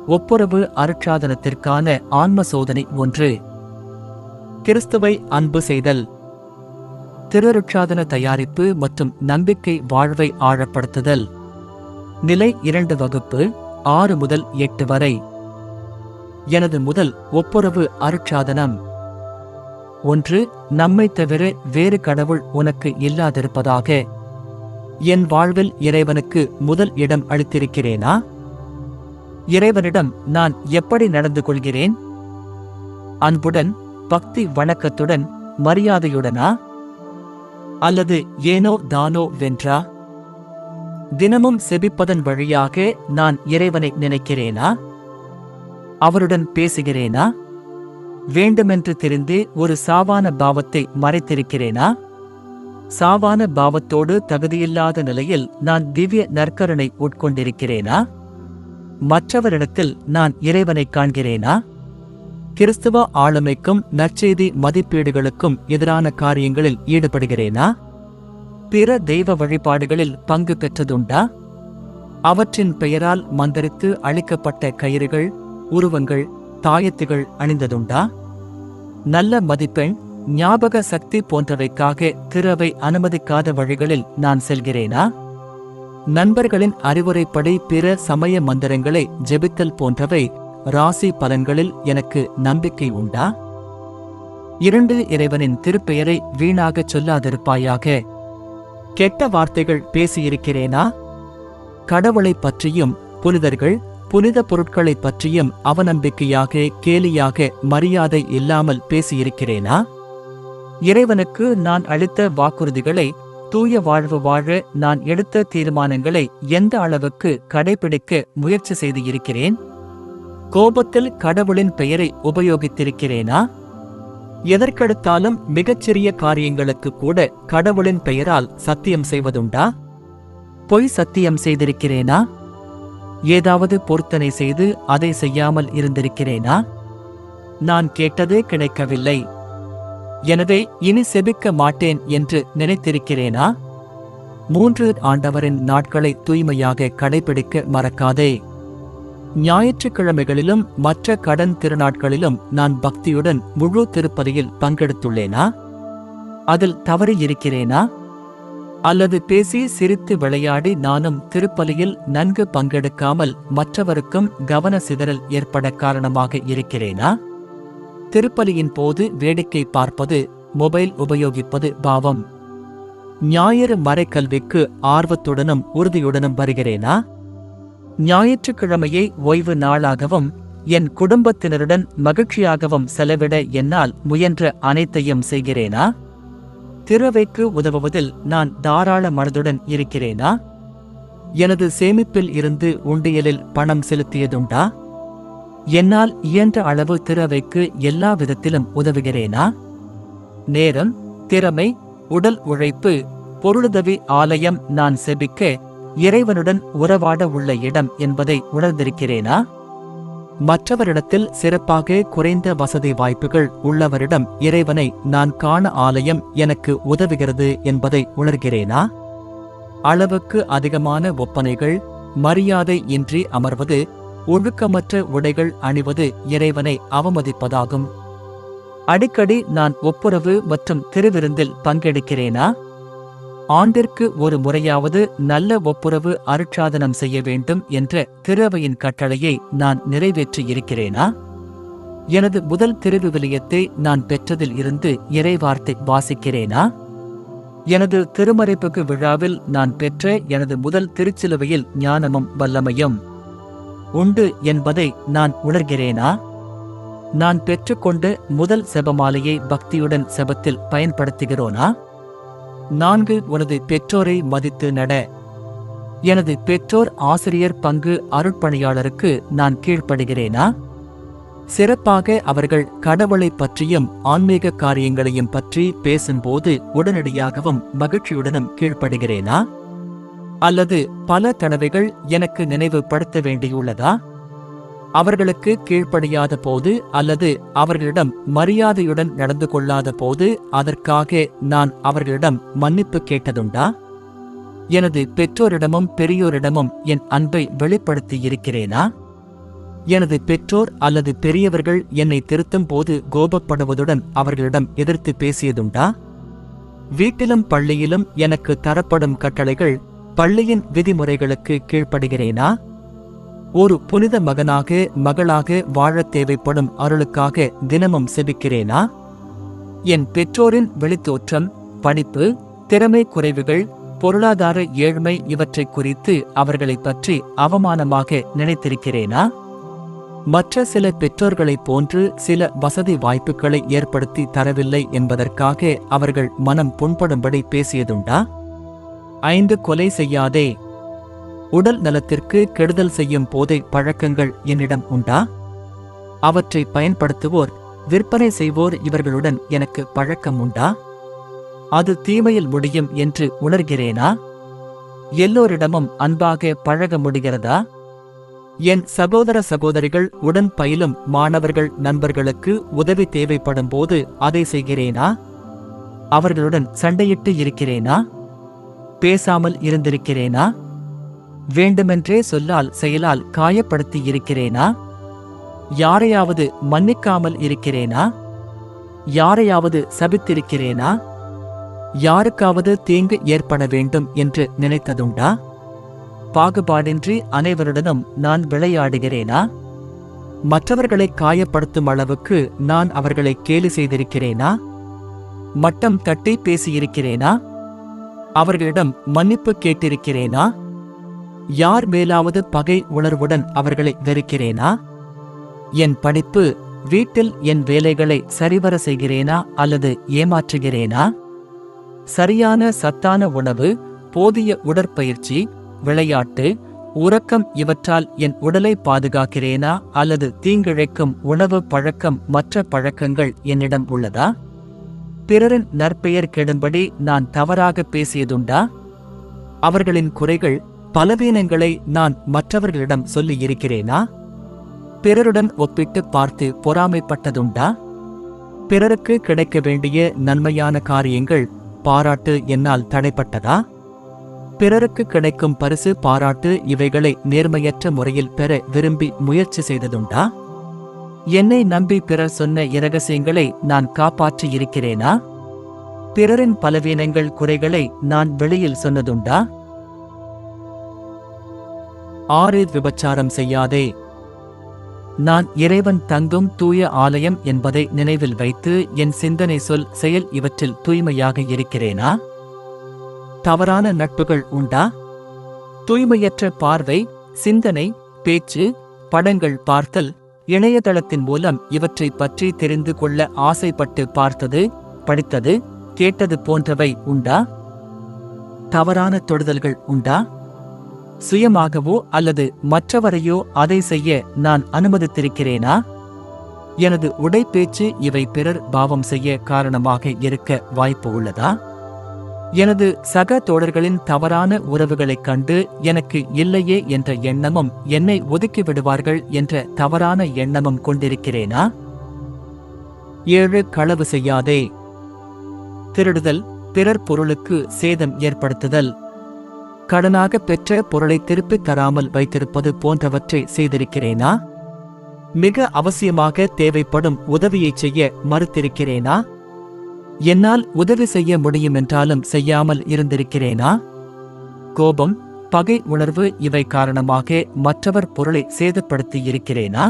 ஒப்புரவு அருட்சாதனத்திற்கான ஆன்ம சோதனை 1. கிறிஸ்துவை அன்பு செய்தல். திருருட்சாதன தயாரிப்பு மற்றும் நம்பிக்கை வாழ்வை ஆழப்படுத்துதல். நிலை 2 வகுப்பு 6 முதல் 8 வரை. எனது முதல் ஒப்புரவு அருட்சாதனம். 1. நம்மைத் தவிர வேறு கடவுள் உனக்கு இல்லாதிருப்பதாக. என் வாழ்வில் இறைவனுக்கு முதல் இடம் அளித்திருக்கிறேனா? இறைவனிடம் நான் எப்படி நடந்து கொள்கிறேன்? அன்புடன், பக்தி வணக்கத்துடன், மரியாதையுடனா? அல்லது ஏனோ தானோ வென்றா? தினமும் செபிப்பதன் வழியாக நான் இறைவனை நினைக்கிறேனா? அவருடன் பேசுகிறேனா? வேண்டுமென்று தெரிந்து ஒரு சாவான பாவத்தை மறைத்திருக்கிறேனா? சாவான பாவத்தோடு தகுதியில்லாத நிலையில் நான் திவ்ய நற்கருணை உட்கொண்டிருக்கிறேனா? மற்றவரிடத்தில் நான் இறைவனை காண்கிறேனா? கிறிஸ்துவ ஆளுமைக்கும் நற்செய்தி மதிப்பீடுகளுக்கும் எதிரான காரியங்களில் ஈடுபடுகிறேனா? பிற தெய்வ வழிபாடுகளில் பங்கு பெற்றதுண்டா? அவற்றின் பெயரால் மந்திரித்து அளிக்கப்பட்ட கயிறுகள், உருவங்கள், தாயத்துகள் அணிந்ததுண்டா? நல்ல மதிப்பெண், ஞாபக சக்தி போன்றவைக்காக திறவை அனுமதிக்காத வழிகளில் நான் செல்கிறேனா? நண்பர்களின் அறிவுரைப்படி பிற சமய மந்திரங்களை ஜெபித்தல் போன்றவை ராசி பலன்களில் எனக்கு நம்பிக்கை உண்டா? 2. இறைவனின் திருப்பெயரை வீணாகச் சொல்லாதிருப்பாயாக. கெட்ட வார்த்தைகள் பேசியிருக்கிறேனா? கடவுளைப் பற்றியும் புனிதர்கள், புனித பொருட்களைப் பற்றியும் அவநம்பிக்கையாக, கேலியாக, மரியாதை இல்லாமல் பேசியிருக்கிறேனா? இறைவனுக்கு நான் அளித்த வாக்குறுதிகளை, தூய வாழ்வு வாழ நான் எடுத்த தீர்மானங்களை எந்த அளவுக்கு கடைபிடிக்க முயற்சி செய்து இருக்கிறேன்? கோபத்தில் கடவுளின் பெயரை உபயோகித்திருக்கிறேனா? எதற்கெடுத்தாலும் மிகச்சிறிய காரியங்களுக்கு கூட கடவுளின் பெயரால் சத்தியம் செய்வதுண்டா? பொய் சத்தியம் செய்திருக்கிறேனா? ஏதாவது பொருத்தனை செய்து அதை செய்யாமல் இருந்திருக்கிறேனா? நான் கேட்டதே கிடைக்கவில்லை, எனவே இனி செபிக்க மாட்டேன் என்று நினைத்திருக்கிறேனா? 3. ஆண்டவரின் நாட்களை தூய்மையாக கடைபிடிக்க மறக்காதே. ஞாயிற்றுக்கிழமைகளிலும் மற்ற கடன் திருநாட்களிலும் நான் பக்தியுடன் முழு திருப்பலியில் பங்கெடுத்துள்ளேனா? அதில் தவறி இருக்கிறேனா? அல்லது பேசி சிரித்து விளையாடி நானும் திருப்பலியில் நன்கு பங்கெடுக்காமல் மற்றவருக்கும் கவன சிதறல் ஏற்பட காரணமாக இருக்கிறேனா? திருப்பலியின் போது வேடிக்கை பார்ப்பது, மொபைல் உபயோகிப்பது பாவம். ஞாயிறு மறைக்கல்விக்கு ஆர்வத்துடனும் உறுதியுடனும் வருகிறேனா? ஞாயிற்றுக்கிழமையை ஓய்வு நாளாகவும் என் குடும்பத்தினருடன் மகிழ்ச்சியாகவும் செலவிட என்னால் முயன்ற அனைத்தையும் செய்கிறேனா? திருவைக்கு உதவுவதில் நான் தாராள மனதுடன் இருக்கிறேனா? எனது சேமிப்பில் இருந்து உண்டியலில் பணம் செலுத்தியதுண்டா? என்னால் இயன்ற அளவு திருவைக்கு எல்லா விதத்திலும் உதவுகிறேனா? நேரம், திறமை, உடல் உழைப்பு, பொருளுதவி ஆலயம் நான் செபிக்க, இறைவனுடன் உறவாட உள்ள இடம் என்பதை உணர்ந்திருக்கிறேனா? மற்றவரிடத்தில் சிறப்பாக குறைந்த வசதி வாய்ப்புகள் உள்ளவரிடம் இறைவனை நான் காண ஆலயம் எனக்கு உதவுகிறது என்பதை உணர்கிறேனா? அளவுக்கு அதிகமான ஒப்பனைகள், மரியாதை இன்றி அமர்வது, ஒழுக்கமற்ற உடைகள் அணிவது இறைவனை அவமதிப்பதாகும். அடிக்கடி நான் ஒப்புரவு மற்றும் திருவிருந்தில் பங்கெடுக்கிறேனா? ஆண்டிற்கு ஒரு முறையாவது நல்ல ஒப்புரவு அருட்சாதனம் செய்ய வேண்டும் என்ற திருவையின் கட்டளையை நான் நிறைவேற்றி இருக்கிறேனா? எனது முதல் திருவிவிலியத்தை நான் பெற்றதில் இருந்து இறைவார்த்தை வாசிக்கிறேனா? எனது திருமறைப்புக்கு விழாவில் நான் பெற்ற எனது முதல் திருச்சிலுவையில் ஞானமும் வல்லமையும் உண்டு என்பதை நான் உணர்கிறேனா? நான் பெற்றுக்கொண்ட முதல் செபமாலையை பக்தியுடன் செபத்தில் பயன்படுத்துகிறோனா? 4. உனது பெற்றோரை மதித்து நட. எனது பெற்றோர் ஆசிரியர் பங்கு அருட்பணியாளருக்கு நான் கீழ்ப்படுகிறேனா? சிறப்பாக அவர்கள் கடவுளைப் பற்றியும் ஆன்மீக காரியங்களையும் பற்றி பேசும்போது உடனடியாகவும் மகிழ்ச்சியுடனும் கீழ்ப்படுகிறேனா? அல்லது பல தடவைகள் எனக்கு நினைவுபடுத்த வேண்டியுள்ளதா? அவர்களுக்கு கீழ்ப்படியாத போது அல்லது அவர்களிடம் மரியாதையுடன் நடந்து கொள்ளாத போது அதற்காக நான் அவர்களிடம் மன்னிப்பு கேட்டதுண்டா? எனது பெற்றோரிடமும் பெரியோரிடமும் என் அன்பை வெளிப்படுத்தி இருக்கிறேனா? எனது பெற்றோர் அல்லது பெரியவர்கள் என்னை திருத்தும் போது கோபப்படுவதுடன் அவர்களிடம் எதிர்த்து பேசியதுண்டா? வீட்டிலும் பள்ளியிலும் எனக்கு தரப்படும் கட்டளைகள், பள்ளியின் விதிமுறைகளுக்கு கீழ்ப்படுகிறேனா? ஒரு புனித மகனாக மகளாக வாழத் தேவைப்படும் அருளுக்காக தினமும் செபிக்கிறேனா? என் பெற்றோரின் வெளித்தோற்றம், படிப்பு, திறமை குறைவுகள், பொருளாதார ஏழ்மை இவற்றை குறித்து அவர்களை பற்றி அவமானமாக நினைத்திருக்கிறேனா? மற்ற சில பெற்றோர்களைப் போன்று சில வசதி வாய்ப்புகளை ஏற்படுத்தி தரவில்லை என்பதற்காக அவர்கள் மனம் புண்படும்படி பேசியதுண்டா? 5 கொலை செய்யாதே. உடல் நலத்திற்கு கெடுதல் செய்யும் போதை பழக்கங்கள் என்னிடம் உண்டா? அவற்றை பயன்படுத்துவோர், விற்பனை செய்வோர் இவர்களுடன் எனக்கு பழக்கம் உண்டா? அது தீமையில் முடியும் என்று உணர்கிறேனா? எல்லோரிடமும் அன்பாக பழக முடிகிறதா? என் சகோதர சகோதரிகள் உடன் பயிலும் மாணவர்கள் நண்பர்களுக்கு உதவி தேவைப்படும் போது அதை செய்கிறேனா? அவர்களுடன் சண்டையிட்டு இருக்கிறேனா? பேசாமல் இருந்திருக்கிறேனா? வேண்டுமென்றே சொல்லால் செயலால் காயப்படுத்தி இருக்கிறேனா? யாரையாவது மன்னிக்காமல் இருக்கிறேனா? யாரையாவது சபித்திருக்கிறேனா? யாருக்காவது தீங்கு ஏற்பட வேண்டும் என்று நினைத்ததுண்டா? பாகுபாடின்றி அனைவருடனும் நான் விளையாடுகிறேனா? மற்றவர்களை காயப்படுத்தும் அளவுக்கு நான் அவர்களை கேலி செய்திருக்கிறேனா? மட்டம் தட்டி பேசியிருக்கிறேனா? அவர்களிடம் மன்னிப்பு கேட்டிருக்கிறேனா? யார் மேலாவது பகை உணர்வுடன் அவர்களை வெறுக்கிறேனா? என் படிப்பு, வீட்டில் என் வேலைகளை சரிவர செய்கிறேனா அல்லது ஏமாற்றுகிறேனா? சரியான சத்தான உணவு, போதிய உடற்பயிற்சி, விளையாட்டு, உறக்கம் இவற்றால் என் உடலை பாதுகாக்கிறேனா அல்லது தீங்கிழைக்கும் உணவு பழக்கம் மற்ற பழக்கங்கள் என்னிடம் உள்ளதா? பிறரின் நற்பெயர் கெடும்படி நான் தவறாக பேசியதுண்டா? அவர்களின் குறைகள், பலவீனங்களை நான் மற்றவர்களிடம் சொல்லி இருக்கிறேனா? பிறருடன் ஒப்பிட்டு பார்த்து பொறாமைப்பட்டதுண்டா? பிறருக்கு கிடைக்க வேண்டிய நன்மையான காரியங்கள், பாராட்டு என்னால் தடைப்பட்டதா? பிறருக்கு கிடைக்கும் பரிசு, பாராட்டு இவைகளை நேர்மையற்ற முறையில் பெற விரும்பி முயற்சி செய்ததுண்டா? என்னை நம்பி பிறர் சொன்ன இரகசியங்களை நான் காப்பாற்றி இருக்கிறேனா? பிறரின் பலவீனங்கள், குறைகளை நான் வெளியில் சொன்னதுண்டா? 6 விபச்சாரம் செய்யாதே. நான் இறைவன் தங்கும் தூய ஆலயம் என்பதை நினைவில் வைத்து என் சிந்தனை, சொல், செயல் இவற்றில் தூய்மையாக இருக்கிறேனா? தவறான நட்புகள் உண்டா? தூய்மையற்ற பார்வை, சிந்தனை, பேச்சு, படங்கள் பார்த்தல், இணையதளத்தின் மூலம் இவற்றை பற்றி தெரிந்து கொள்ள ஆசைப்பட்டு பார்த்தது, படித்தது, கேட்டது போன்றவை உண்டா? தவறான தொடுதல்கள் உண்டா? சுயமாகவோ அல்லது மற்றவரையோ அதை செய்ய நான் அனுமதித்திருக்கிறேனா? எனது உடைப்பேச்சு இவை பிறர் பாவம் செய்ய காரணமாக இருக்க வாய்ப்பு உள்ளதா? எனது சக தோழர்களின் தவறான உறவுகளைக் கண்டு எனக்கு இல்லையே என்ற எண்ணமும், என்னை ஒதுக்கிவிடுவார்கள் என்ற தவறான எண்ணமும் கொண்டிருக்கிறேனா? 7 களவு செய்யாதே. திருடுதல், பிறர் பொருளுக்கு சேதம் ஏற்படுத்துதல், கடனாக பெற்ற பொருளை திருப்பித் தராமல் வைத்திருப்பது போன்றவற்றை செய்திருக்கிறேனா? மிக அவசியமாக தேவைப்படும் உதவியைச் செய்ய மறுத்திருக்கிறேனா? என்னால் உதவி செய்ய முடியுமென்றாலும் செய்யாமல் இருந்திருக்கிறேனா? கோபம், பகை உணர்வு இவை காரணமாக மற்றவர் பொருளை சேதப்படுத்தி இருக்கிறேனா?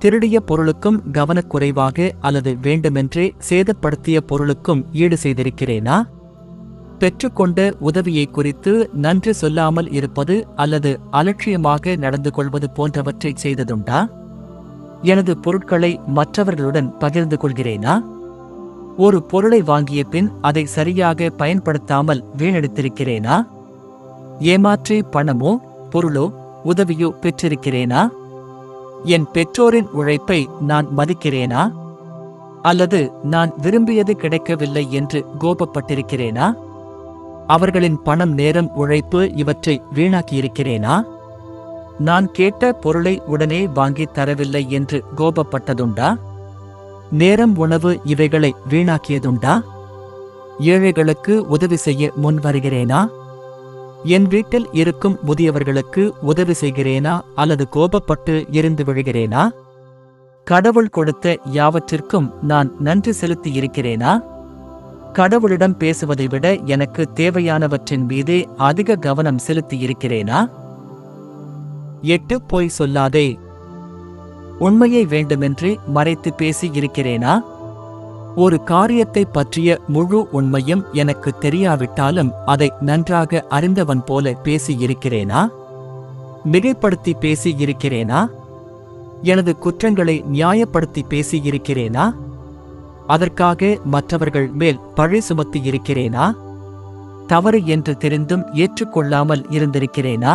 திருடிய பொருளுக்கும் கவனக்குறைவாக அல்லது வேண்டுமென்றே சேதப்படுத்திய பொருளுக்கும் ஈடு செய்திருக்கிறேனா? பெற்றுக்கொண்ட உதவியை குறித்து நன்றி சொல்லாமல் இருப்பது அல்லது அலட்சியமாக நடந்து கொள்வது போன்றவற்றை செய்ததுண்டா? எனது பொருட்களை மற்றவர்களுடன் பகிர்ந்து கொள்கிறேனா? ஒரு பொருளை வாங்கிய பின் அதை சரியாக பயன்படுத்தாமல் வீணடித்திருக்கிறேனா? ஏமாற்றி பணமோ பொருளோ உதவியோ பெற்றிருக்கிறேனா? என் பெற்றோரின் உழைப்பை நான் மதிக்கிறேனா? அல்லது நான் விரும்பியது கிடைக்கவில்லை என்று கோபப்பட்டிருக்கிறேனா? அவர்களின் பணம், நேரம், உழைப்பு இவற்றை வீணாக்கியிருக்கிறேனா? நான் கேட்ட பொருளை உடனே வாங்கித் தரவில்லை என்று கோபப்பட்டதுண்டா? நேரம், உணவு இவைகளை வீணாக்கியதுண்டா? ஏழைகளுக்கு உதவி செய்ய முன் வருகிறேனா? என் வீட்டில் இருக்கும் முதியவர்களுக்கு உதவி செய்கிறேனா அல்லது கோபப்பட்டு எரிந்து விழுகிறேனா? கடவுள் கொடுத்த யாவற்றிற்கும் நான் நன்றி செலுத்தி இருக்கிறேனா? கடவுளிடம் பேசுவதை விட எனக்கு தேவையானவற்றின் மீதே அதிக கவனம் செலுத்தி இருக்கிறேனா? 8 பொய் சொல்லாதே. உண்மையை வேண்டுமென்று மறைத்து பேசி இருக்கிறேனா? ஒரு காரியத்தை பற்றிய முழு உண்மையும் எனக்கு தெரியாவிட்டாலும் அதை நன்றாக அறிந்தவன் போல பேசி இருக்கிறேனா? மிகைப்படுத்தி பேசி இருக்கிறேனா? எனது குற்றங்களை நியாயப்படுத்தி பேசி இருக்கிறேனா? அதற்காக மற்றவர்கள் மேல் பழி சுமத்தி இருக்கிறேனா? தவறு என்று தெரிந்தும் ஏற்றுக்கொள்ளாமல் இருந்திருக்கிறேனா?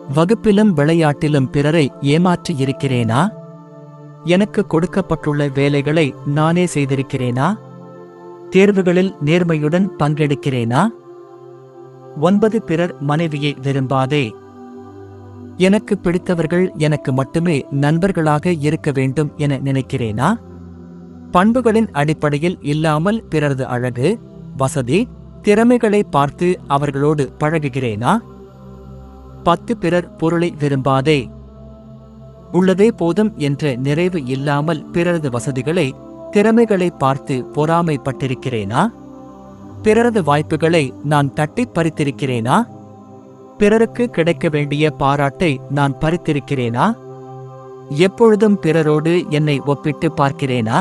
வகுப்பிலும் விளையாட்டிலும் பிறரை ஏமாற்றி இருக்கிறேனா? எனக்கு கொடுக்கப்பட்டுள்ள வேலைகளை நானே செய்திருக்கிறேனா? தேர்வுகளில் நேர்மையுடன் பங்கெடுக்கிறேனா? 9 பிறர் மனைவியை விரும்பாதே. எனக்கு பிடித்தவர்கள் எனக்கு மட்டுமே நண்பர்களாக இருக்க வேண்டும் என நினைக்கிறேனா? பண்புகளின் அடிப்படையில் இல்லாமல் பிறரது அழகு, வசதி, திறமைகளை பார்த்து அவர்களோடு பழகுகிறேனா? 10 பிறர் பொருளை விரும்பாதே. உள்ளதே போதும் என்ற நிறைவு இல்லாமல் பிறரது வசதிகளை, திறமைகளை பார்த்து பொறாமைப்பட்டிருக்கிறேனா? பிறரது வாய்ப்புகளை நான் தட்டிப் பறித்திருக்கிறேனா? பிறருக்கு கிடைக்க வேண்டிய பாராட்டை நான் பறித்திருக்கிறேனா? எப்பொழுதும் பிறரோடு என்னை ஒப்பிட்டு பார்க்கிறேனா?